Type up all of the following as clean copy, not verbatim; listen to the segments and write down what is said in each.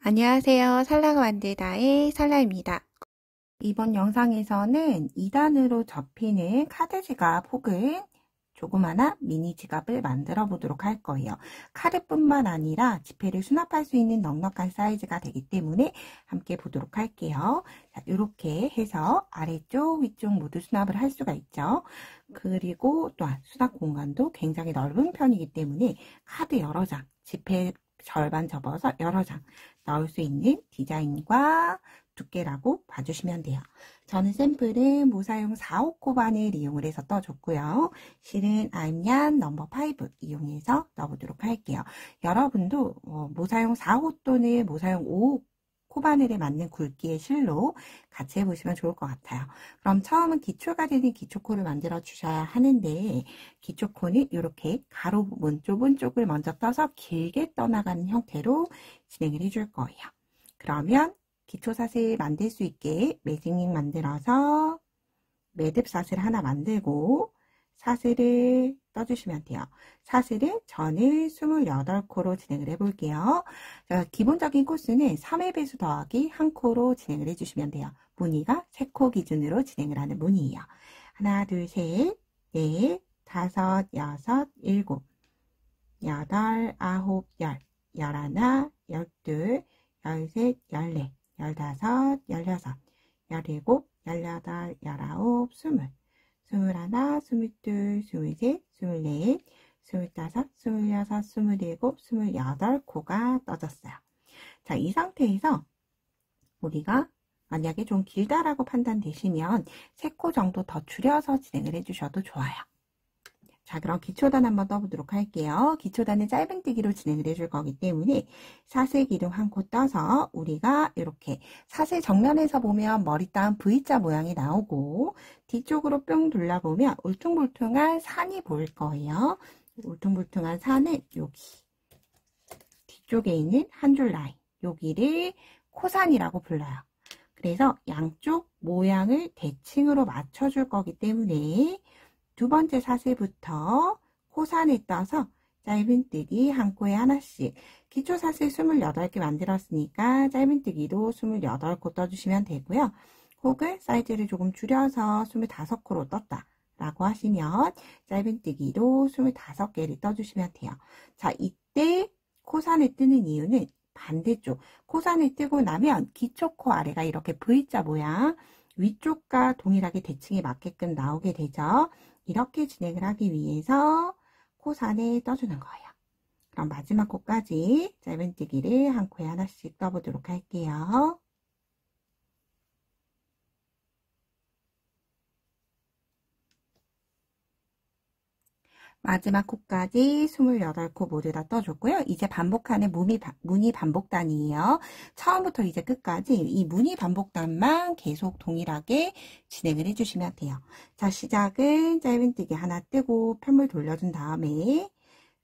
안녕하세요. 살라가 만들다의 살라입니다. 이번 영상에서는 2단으로 접히는 카드 지갑 혹은 조그마한 미니 지갑을 만들어 보도록 할 거예요. 카드뿐만 아니라 지폐를 수납할 수 있는 넉넉한 사이즈가 되기 때문에 함께 보도록 할게요. 자, 이렇게 해서 아래쪽, 위쪽 모두 수납을 할 수가 있죠. 그리고 또한 수납 공간도 굉장히 넓은 편이기 때문에 카드 여러 장, 지폐 절반 접어서 여러 장 넣을 수 있는 디자인과 두께라고 봐주시면 돼요. 저는 샘플은 모사용 4호 코반을 이용을 해서 떠줬고요. 실은 아임얀 넘버 5 이용해서 넣어보도록 할게요. 여러분도 모사용 4호 또는 모사용 5호 코바늘에 맞는 굵기의 실로 같이 해보시면 좋을 것 같아요. 그럼 처음은 기초가 되는 기초코를 만들어 주셔야 하는데, 기초코는 이렇게 가로 부분 좁은 쪽을 먼저 떠서 길게 떠나가는 형태로 진행을 해줄 거예요. 그러면 기초사슬 만들 수 있게 매직링 만들어서 매듭사슬 하나 만들고 사슬을 떠주시면 돼요. 사슬은 저는 28코로 진행을 해볼게요. 자, 기본적인 코스는 3의 배수 더하기 1코로 진행을 해주시면 돼요. 무늬가 3코 기준으로 진행을 하는 무늬예요. 하나, 둘, 셋, 넷, 다섯, 여섯, 일곱, 여덟, 아홉, 열, 열하나, 열둘, 열셋, 열넷, 열다섯, 열여섯, 열일곱, 열여덟, 열아홉, 스물, 스물하나, 스물둘, 스물셋, 스물넷, 스물다섯, 스물여섯, 스물일곱, 스물여덟 코가 떠졌어요. 자, 이 상태에서 우리가 만약에 좀 길다라고 판단되시면 3코 정도 더 줄여서 진행을 해주셔도 좋아요. 자, 그럼 기초단 한번 떠보도록 할게요. 기초단은 짧은뜨기로 진행을 해줄 거기 때문에 사슬 기둥 1코 떠서 우리가 이렇게 사슬 정면에서 보면 머리 따은 V자 모양이 나오고 뒤쪽으로 뿅 둘러보면 울퉁불퉁한 산이 보일 거예요. 울퉁불퉁한 산은 여기 뒤쪽에 있는 한 줄 라인, 여기를 코산이라고 불러요. 그래서 양쪽 모양을 대칭으로 맞춰줄 거기 때문에 두 번째 사슬부터 코산을 떠서 짧은뜨기 한 코에 하나씩, 기초 사슬 28개 만들었으니까 짧은뜨기도 28코 떠주시면 되고요. 혹은 사이즈를 조금 줄여서 25코로 떴다 라고 하시면 짧은뜨기도 25개를 떠주시면 돼요. 자, 이때 코산을 뜨는 이유는 반대쪽, 코산을 뜨고 나면 기초코 아래가 이렇게 V자 모양, 위쪽과 동일하게 대칭에 맞게끔 나오게 되죠. 이렇게 진행을 하기 위해서 코산을 떠주는 거예요. 그럼 마지막 코까지 짧은뜨기를 한 코에 하나씩 떠보도록 할게요. 마지막 코까지 28코 모두 다 떠줬고요. 이제 반복하는 무늬 반복단이에요. 처음부터 이제 끝까지 이 무늬 반복단만 계속 동일하게 진행을 해주시면 돼요. 자, 시작은 짧은뜨기 하나 뜨고 편물 돌려준 다음에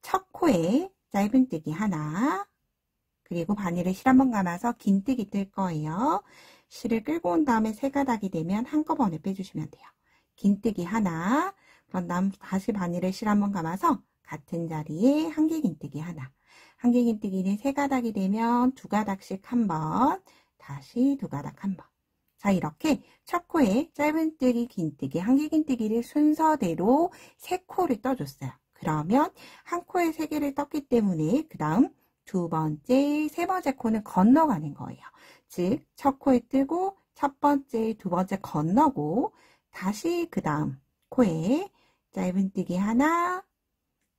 첫 코에 짧은뜨기 하나, 그리고 바늘을 실 한번 감아서 긴뜨기 뜰 거예요. 실을 끌고 온 다음에 세 가닥이 되면 한꺼번에 빼주시면 돼요. 긴뜨기 하나, 그런 다음 다시 바늘을 실 한번 감아서 같은 자리에 한개 긴뜨기 하나, 한개 긴뜨기는 세 가닥이 되면 두 가닥씩 한번, 다시 두 가닥 한번. 자, 이렇게 첫 코에 짧은뜨기, 긴뜨기, 한개 긴뜨기를 순서대로 3코를 떠줬어요. 그러면 한 코에 3개를 떴기 때문에 그 다음 두 번째, 세 번째 코는 건너가는 거예요. 즉, 첫 코에 뜨고 첫 번째, 두 번째 건너고 다시 그 다음 코에 짧은뜨기 하나,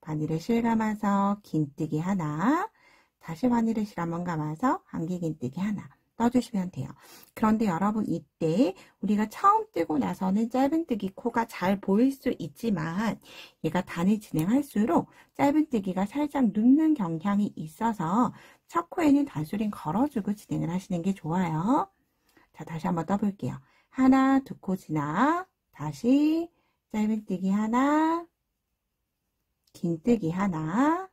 바늘을 실 감아서 긴뜨기 하나, 다시 바늘을 실 한번 감아서 한개 긴뜨기 하나 떠주시면 돼요. 그런데 여러분, 이때 우리가 처음 뜨고 나서는 짧은뜨기 코가 잘 보일 수 있지만 얘가 단을 진행할수록 짧은뜨기가 살짝 눕는 경향이 있어서 첫 코에는 단수링 걸어주고 진행을 하시는 게 좋아요. 자, 다시 한번 떠볼게요. 하나, 두 코 지나 다시 짧은뜨기 하나, 긴뜨기 하나,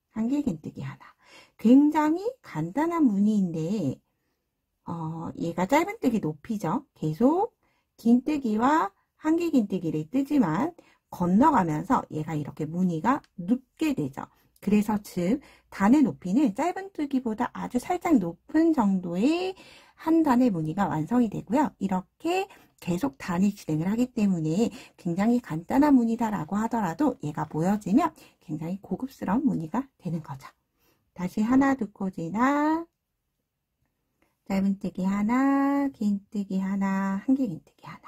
한개 긴뜨기 하나. 굉장히 간단한 무늬인데 얘가 짧은뜨기 높이죠. 계속 긴뜨기와 한개 긴뜨기를 뜨지만 건너가면서 얘가 이렇게 무늬가 눕게 되죠. 그래서 즉 단의 높이는 짧은뜨기보다 아주 살짝 높은 정도의 한 단의 무늬가 완성이 되고요. 이렇게 계속 단이 진행을 하기 때문에 굉장히 간단한 무늬다라고 하더라도 얘가 보여지면 굉장히 고급스러운 무늬가 되는 거죠. 다시 하나 두 코 지나 짧은뜨기 하나, 긴뜨기 하나, 한길 긴뜨기 하나.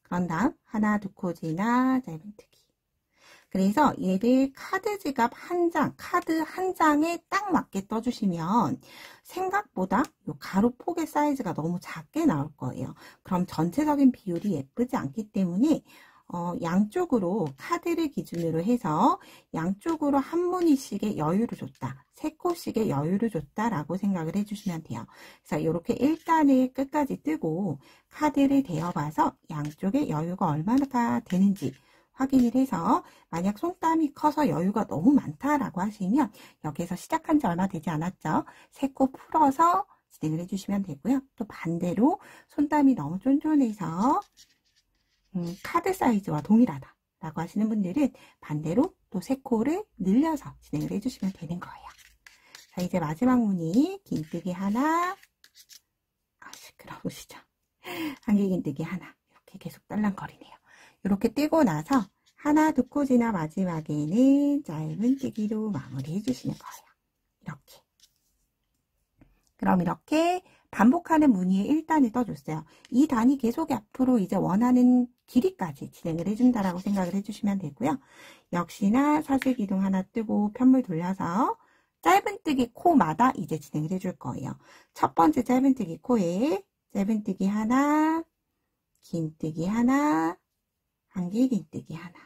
그런 다음 하나 두 코 지나 짧은뜨기. 그래서 얘를 카드 지갑 한 장, 카드 한 장에 딱 맞게 떠주시면 생각보다 이 가로 폭의 사이즈가 너무 작게 나올 거예요. 그럼 전체적인 비율이 예쁘지 않기 때문에 양쪽으로 카드를 기준으로 해서 양쪽으로 한 무늬씩의 여유를 줬다. 3코씩의 여유를 줬다라고 생각을 해주시면 돼요. 그래서 이렇게 1단을 끝까지 뜨고 카드를 대어봐서 양쪽의 여유가 얼마나 되는지 확인을 해서 만약 손땀이 커서 여유가 너무 많다라고 하시면 여기서 시작한 지 얼마 되지 않았죠? 3코 풀어서 진행을 해주시면 되고요. 또 반대로 손땀이 너무 쫀쫀해서 카드 사이즈와 동일하다 라고 하시는 분들은 반대로 또 3코를 늘려서 진행을 해주시면 되는 거예요. 자, 이제 마지막 무늬 긴뜨기 하나, 시끄러우시죠? 한길 긴뜨기 하나, 이렇게 계속 딸랑거리네요. 이렇게 뜨고 나서 하나 두 코 지나 마지막에는 짧은뜨기로 마무리 해주시는 거예요. 이렇게. 그럼 이렇게 반복하는 무늬에 1단을 떠줬어요. 이 단이 계속 앞으로 이제 원하는 길이까지 진행을 해준다라고 생각을 해주시면 되고요. 역시나 사슬기둥 하나 뜨고 편물 돌려서 짧은뜨기 코마다 이제 진행을 해줄 거예요. 첫 번째 짧은뜨기 코에 짧은뜨기 하나, 긴뜨기 하나, 한길 긴뜨기 하나.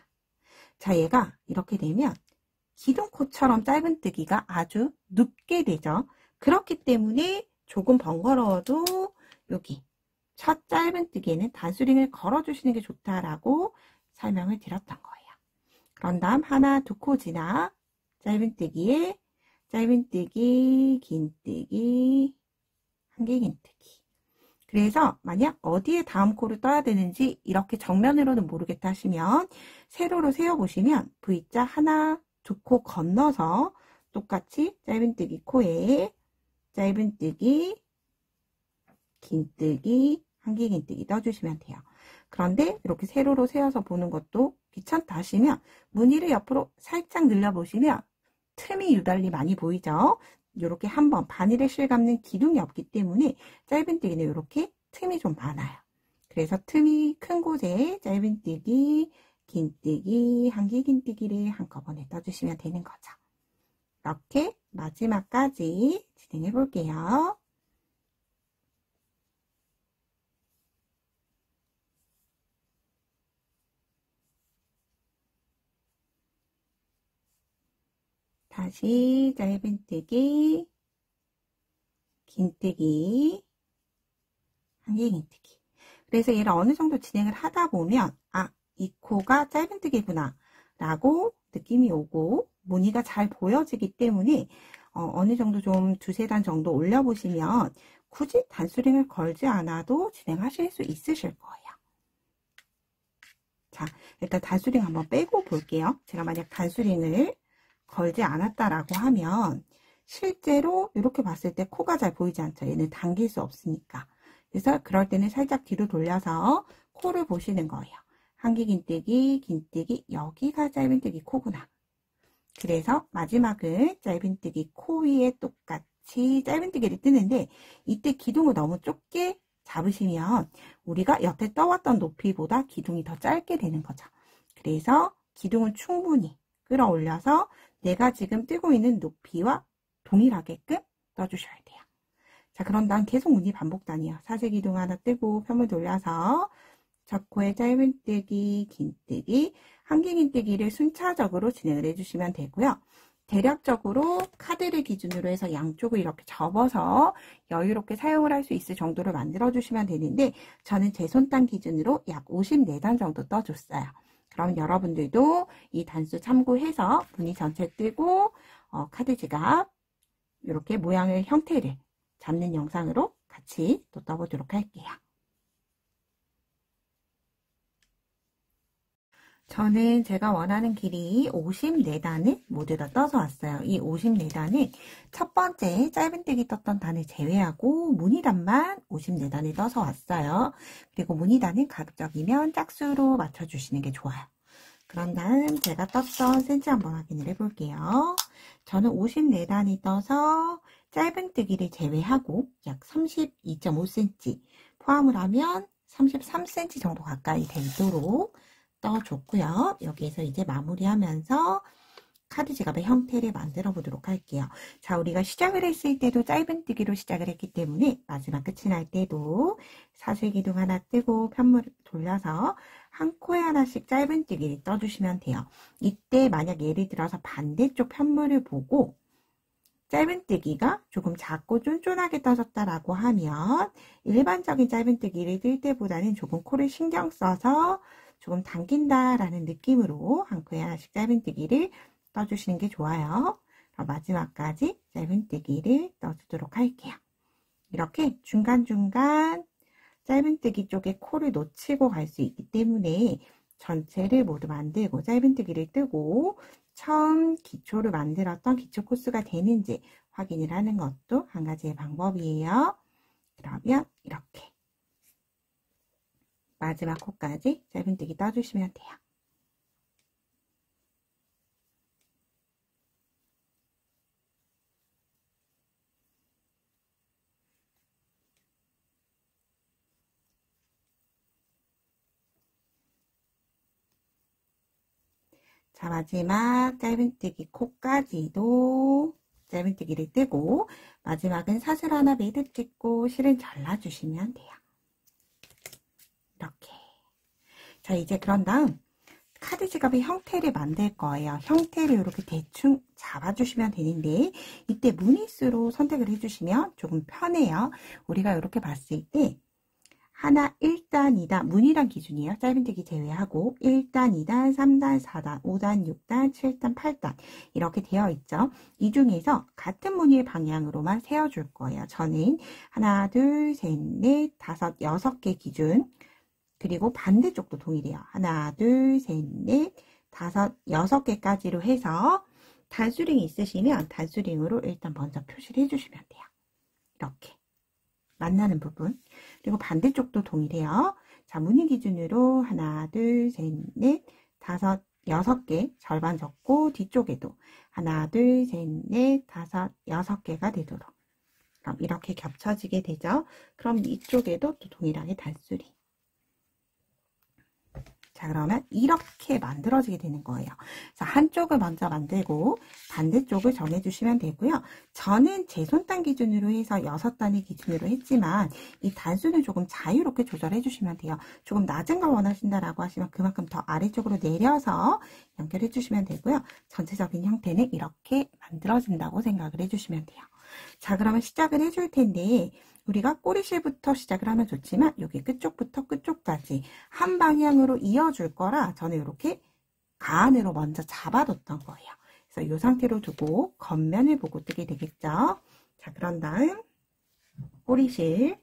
자, 얘가 이렇게 되면 기둥코처럼 짧은뜨기가 아주 눕게 되죠. 그렇기 때문에 조금 번거로워도 여기 첫 짧은뜨기에는 단수링을 걸어주시는 게 좋다라고 설명을 드렸던 거예요. 그런 다음 하나 두 코 지나 짧은뜨기에 짧은뜨기, 긴뜨기, 한길 긴뜨기. 그래서 만약 어디에 다음 코를 떠야 되는지 이렇게 정면으로는 모르겠다 하시면 세로로 세워보시면 V자 하나, 두 코 건너서 똑같이 짧은뜨기 코에 짧은뜨기, 긴뜨기, 한길 긴뜨기 떠주시면 돼요. 그런데 이렇게 세로로 세워서 보는 것도 귀찮다 하시면 무늬를 옆으로 살짝 늘려보시면 틈이 유달리 많이 보이죠? 이렇게 한번 바늘에 실감는 기둥이 없기 때문에 짧은뜨기는 이렇게 틈이 좀 많아요. 그래서 틈이 큰 곳에 짧은뜨기, 긴뜨기, 한길 긴뜨기를 한꺼번에 떠주시면 되는 거죠. 이렇게 마지막까지 진행해 볼게요. 다시 짧은뜨기, 긴뜨기, 한길 긴뜨기. 그래서 얘를 어느 정도 진행을 하다 보면 이 코가 짧은뜨기구나 라고 느낌이 오고 무늬가 잘 보여지기 때문에 어느 정도 좀 두세 단 정도 올려보시면 굳이 단수링을 걸지 않아도 진행하실 수 있으실 거예요. 자, 일단 단수링 한번 빼고 볼게요. 제가 만약 단수링을 걸지 않았다라고 하면 실제로 이렇게 봤을 때 코가 잘 보이지 않죠. 얘는 당길 수 없으니까. 그래서 그럴 때는 살짝 뒤로 돌려서 코를 보시는 거예요. 한길 긴뜨기, 긴뜨기, 여기가 짧은뜨기 코구나. 그래서 마지막은 짧은뜨기 코 위에 똑같이 짧은뜨기를 뜨는데 이때 기둥을 너무 좁게 잡으시면 우리가 여태 떠왔던 높이보다 기둥이 더 짧게 되는 거죠. 그래서 기둥을 충분히 끌어올려서 내가 지금 뜨고 있는 높이와 동일하게끔 떠주셔야 돼요. 자, 그런 다음 계속 무늬 반복단이에요. 사슬기둥 하나 뜨고 편물 돌려서 첫 코에 짧은뜨기, 긴뜨기, 한길 긴뜨기를 순차적으로 진행을 해주시면 되고요. 대략적으로 카드를 기준으로 해서 양쪽을 이렇게 접어서 여유롭게 사용을 할 수 있을 정도로 만들어 주시면 되는데 저는 제 손단 기준으로 약 54단 정도 떠줬어요. 그럼 여러분들도 이 단수 참고해서 무늬 전체 뜨고 카드 지갑 이렇게 모양의 형태를 잡는 영상으로 같이 또 떠보도록 할게요. 저는 제가 원하는 길이 54단을 모두 다 떠서 왔어요. 이 54단은 첫 번째 짧은뜨기 떴던 단을 제외하고 무늬단만 54단을 떠서 왔어요. 그리고 무늬단은 가급적이면 짝수로 맞춰주시는 게 좋아요. 그런 다음 제가 떴던 센치 한번 확인을 해볼게요. 저는 54단이 떠서 짧은뜨기를 제외하고 약 32.5cm 포함을 하면 33cm 정도 가까이 되도록 떠줬고요. 여기에서 이제 마무리하면서 카드 지갑의 형태를 만들어 보도록 할게요. 자, 우리가 시작을 했을 때도 짧은뜨기로 시작을 했기 때문에 마지막 끝이 날 때도 사슬기둥 하나 뜨고 편물을 돌려서 한 코에 하나씩 짧은뜨기를 떠주시면 돼요. 이때 만약 예를 들어서 반대쪽 편물을 보고 짧은뜨기가 조금 작고 쫀쫀하게 떠졌다라고 하면 일반적인 짧은뜨기를 뜰 때보다는 조금 코를 신경 써서 조금 당긴다라는 느낌으로 한 코에 하나씩 짧은뜨기를 떠주시는 게 좋아요. 마지막까지 짧은뜨기를 떠주도록 할게요. 이렇게 중간중간 짧은뜨기 쪽에 코를 놓치고 갈 수 있기 때문에 전체를 모두 만들고 짧은뜨기를 뜨고 처음 기초를 만들었던 기초 코스가 되는지 확인을 하는 것도 한 가지의 방법이에요. 그러면 이렇게 마지막 코까지 짧은뜨기 떠주시면 돼요. 자, 마지막 짧은뜨기 코까지도 짧은뜨기를 뜨고 마지막은 사슬 하나 매듭 찍고 실은 잘라주시면 돼요. 이렇게. 자, 이제 그런 다음 카드 지갑의 형태를 만들 거예요. 형태를 이렇게 대충 잡아주시면 되는데 이때 무늬수로 선택을 해주시면 조금 편해요. 우리가 이렇게 봤을 때 하나 1단, 2단, 무늬란 기준이에요. 짧은뜨기 제외하고 1단, 2단, 3단, 4단, 5단, 6단, 7단, 8단 이렇게 되어 있죠. 이 중에서 같은 무늬의 방향으로만 세워줄 거예요. 저는 하나, 둘, 셋, 넷, 다섯, 6개 기준 그리고 반대쪽도 동일해요. 하나, 둘, 셋, 넷, 다섯, 6개까지로 해서 단수링이 있으시면 단수링으로 일단 먼저 표시를 해주시면 돼요. 이렇게. 만나는 부분 그리고 반대쪽도 동일해요. 자, 무늬 기준으로 하나, 둘, 셋, 넷, 다섯, 6개 절반 접고 뒤쪽에도 하나, 둘, 셋, 넷, 다섯, 6개가 되도록 그럼 이렇게 겹쳐지게 되죠. 그럼 이쪽에도 또 동일하게 단수리. 자, 그러면 이렇게 만들어지게 되는 거예요. 자, 한쪽을 먼저 만들고 반대쪽을 정해주시면 되고요. 저는 제 손단 기준으로 해서 6단을 기준으로 했지만 이 단수는 조금 자유롭게 조절해 주시면 돼요. 조금 낮은 걸 원하신다라고 하시면 그만큼 더 아래쪽으로 내려서 연결해 주시면 되고요. 전체적인 형태는 이렇게 만들어진다고 생각을 해주시면 돼요. 자, 그러면 시작을 해줄 텐데 우리가 꼬리실부터 시작을 하면 좋지만 여기 끝쪽부터 끝쪽까지 한 방향으로 이어줄 거라 저는 이렇게 가안으로 먼저 잡아뒀던 거예요. 그래서 이 상태로 두고 겉면을 보고 뜨게 되겠죠. 자, 그런 다음 꼬리실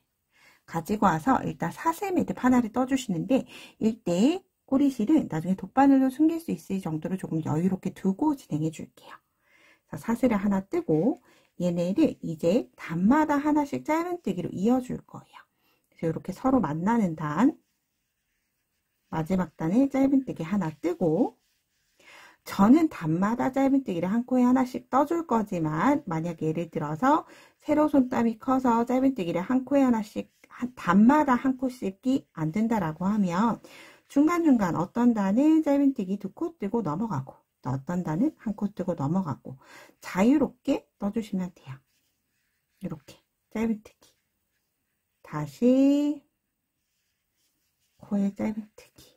가지고 와서 일단 사슬 매듭 하나를 떠주시는데 이때 꼬리실은 나중에 돗바늘로 숨길 수 있을 정도로 조금 여유롭게 두고 진행해 줄게요. 사슬을 하나 뜨고 얘네를 이제 단마다 하나씩 짧은뜨기로 이어줄 거예요. 그래서 이렇게 서로 만나는 단 마지막 단에 짧은뜨기 하나 뜨고 저는 단마다 짧은뜨기를 한 코에 하나씩 떠줄 거지만 만약 예를 들어서 세로 손땀이 커서 짧은뜨기를 한 코에 하나씩 단마다 한 코씩이 안 된다라고 하면 중간중간 어떤 단은 짧은뜨기 2코 뜨고 넘어가고 어떤 단은 한 코 뜨고 넘어가고 자유롭게 떠주시면 돼요. 이렇게 짧은뜨기 다시 코에 짧은뜨기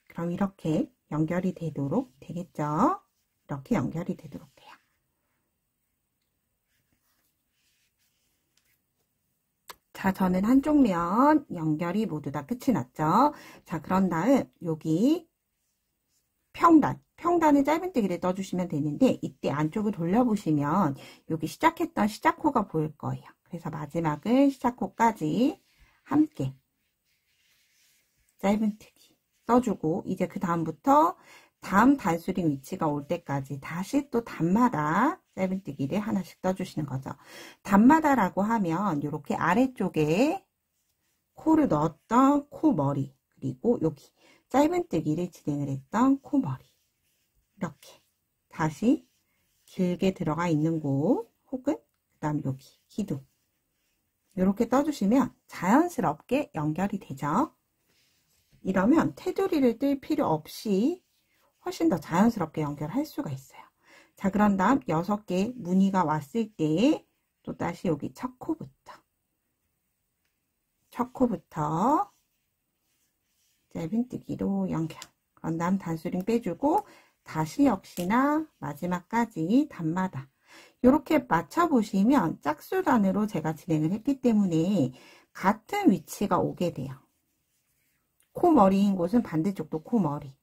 그럼 이렇게 연결이 되도록 되겠죠? 이렇게 연결이 되도록 돼요. 자, 저는 한쪽 면 연결이 모두 다 끝이 났죠. 자, 그런 다음 여기 평단을 짧은뜨기를 떠주시면 되는데 이때 안쪽을 돌려보시면 여기 시작했던 시작코가 보일 거예요. 그래서 마지막을 시작코까지 함께 짧은뜨기 떠주고, 이제 그 다음부터 다음 단수링 위치가 올 때까지 다시 또 단마다 짧은뜨기를 하나씩 떠주시는 거죠. 단마다라고 하면 이렇게 아래쪽에 코를 넣었던 코머리, 그리고 여기 짧은뜨기를 진행을 했던 코머리, 이렇게 다시 길게 들어가 있는 곳, 혹은 그 다음 여기 기둥, 이렇게 떠주시면 자연스럽게 연결이 되죠. 이러면 테두리를 뜰 필요 없이 훨씬 더 자연스럽게 연결할 수가 있어요. 자, 그런 다음 6개 무늬가 왔을 때 또다시 여기 첫 코부터 짧은뜨기로 연결. 그런 다음 단수링 빼주고 다시 역시나 마지막까지 단마다 이렇게 맞춰보시면 짝수단으로 제가 진행을 했기 때문에 같은 위치가 오게 돼요. 코머리인 곳은 반대쪽도 코머리,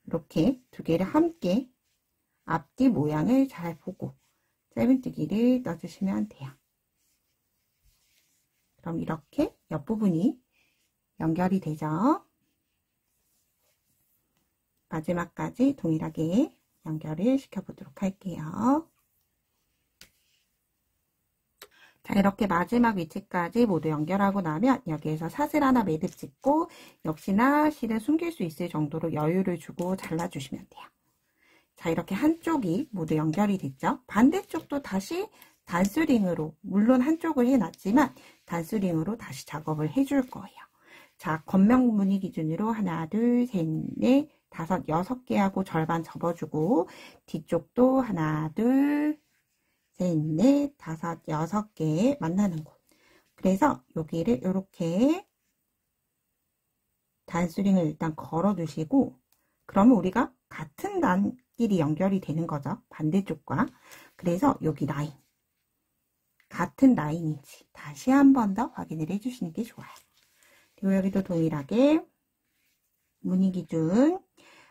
이렇게 두 개를 함께 앞뒤 모양을 잘 보고 짧은뜨기를 떠주시면 돼요. 그럼 이렇게 옆부분이 연결이 되죠. 마지막까지 동일하게 연결을 시켜보도록 할게요. 자, 이렇게 마지막 위치까지 모두 연결하고 나면 여기에서 사슬 하나 매듭 짓고 역시나 실을 숨길 수 있을 정도로 여유를 주고 잘라주시면 돼요. 자, 이렇게 한쪽이 모두 연결이 됐죠. 반대쪽도 다시 단수링으로, 물론 한쪽을 해놨지만 단수링으로 다시 작업을 해줄 거예요. 자, 겉면 무늬 기준으로 하나, 둘, 셋, 넷, 다섯, 6개 하고 절반 접어주고 뒤쪽도 하나, 둘, 셋, 넷, 다섯, 6개 만나는 곳. 그래서 여기를 이렇게 단수링을 일단 걸어 두시고, 그러면 우리가 같은 단끼리 연결이 되는 거죠. 반대쪽과. 그래서 여기 라인, 같은 라인인지 다시 한 번 더 확인을 해주시는 게 좋아요. 그리고 여기도 동일하게 무늬 기준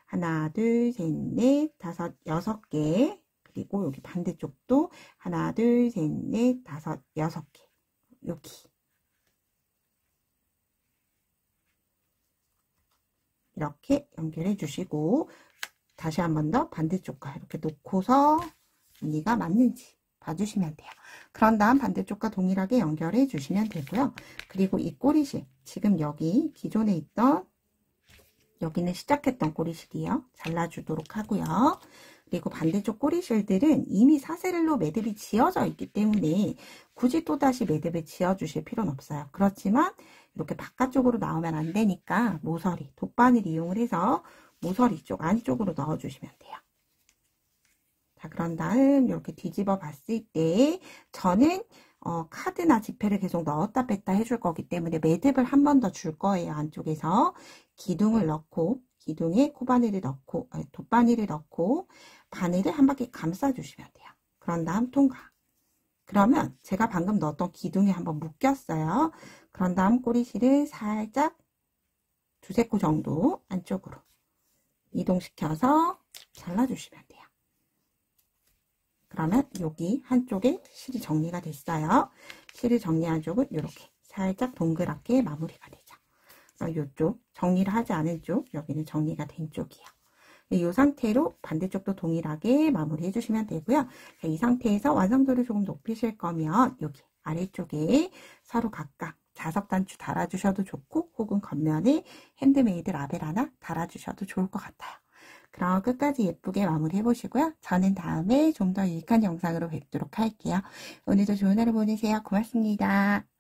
하나, 둘, 셋, 넷, 다섯, 6개. 그리고 여기 반대쪽도 하나, 둘, 셋, 넷, 다섯, 6개. 여기 이렇게 연결해 주시고 다시 한 번 더 반대쪽과 이렇게 놓고서 무늬가 맞는지 봐주시면 돼요. 그런 다음 반대쪽과 동일하게 연결해 주시면 되고요. 그리고 이 꼬리실, 지금 여기 기존에 있던, 여기는 시작했던 꼬리실이요. 잘라주도록 하고요. 그리고 반대쪽 꼬리실들은 이미 사슬로 매듭이 지어져 있기 때문에 굳이 또다시 매듭을 지어주실 필요는 없어요. 그렇지만 이렇게 바깥쪽으로 나오면 안 되니까 모서리, 돗바늘 이용을 해서 모서리 쪽 안쪽으로 넣어주시면 돼요. 자, 그런 다음 이렇게 뒤집어 봤을 때 저는 카드나 지폐를 계속 넣었다 뺐다 해줄 거기 때문에 매듭을 한 번 더 줄 거예요. 안쪽에서 기둥을 넣고, 기둥에 코바늘을 넣고, 돗바늘을 넣고 바늘을 한 바퀴 감싸 주시면 돼요. 그런 다음 통과. 그러면 제가 방금 넣었던 기둥이 한번 묶였어요. 그런 다음 꼬리실을 살짝 두세 코 정도 안쪽으로 이동시켜서 잘라주시면 돼요. 그러면 여기 한쪽에 실이 정리가 됐어요. 실을 정리한 쪽은 이렇게 살짝 동그랗게 마무리가 되죠. 이쪽 정리를 하지 않은 쪽, 여기는 정리가 된 쪽이에요. 이 상태로 반대쪽도 동일하게 마무리 해주시면 되고요. 이 상태에서 완성도를 조금 높이실 거면 여기 아래쪽에 서로 각각 자석 단추 달아주셔도 좋고, 혹은 겉면에 핸드메이드 라벨 하나 달아주셔도 좋을 것 같아요. 그럼 끝까지 예쁘게 마무리 해보시고요. 저는 다음에 좀 더 유익한 영상으로 뵙도록 할게요. 오늘도 좋은 하루 보내세요. 고맙습니다.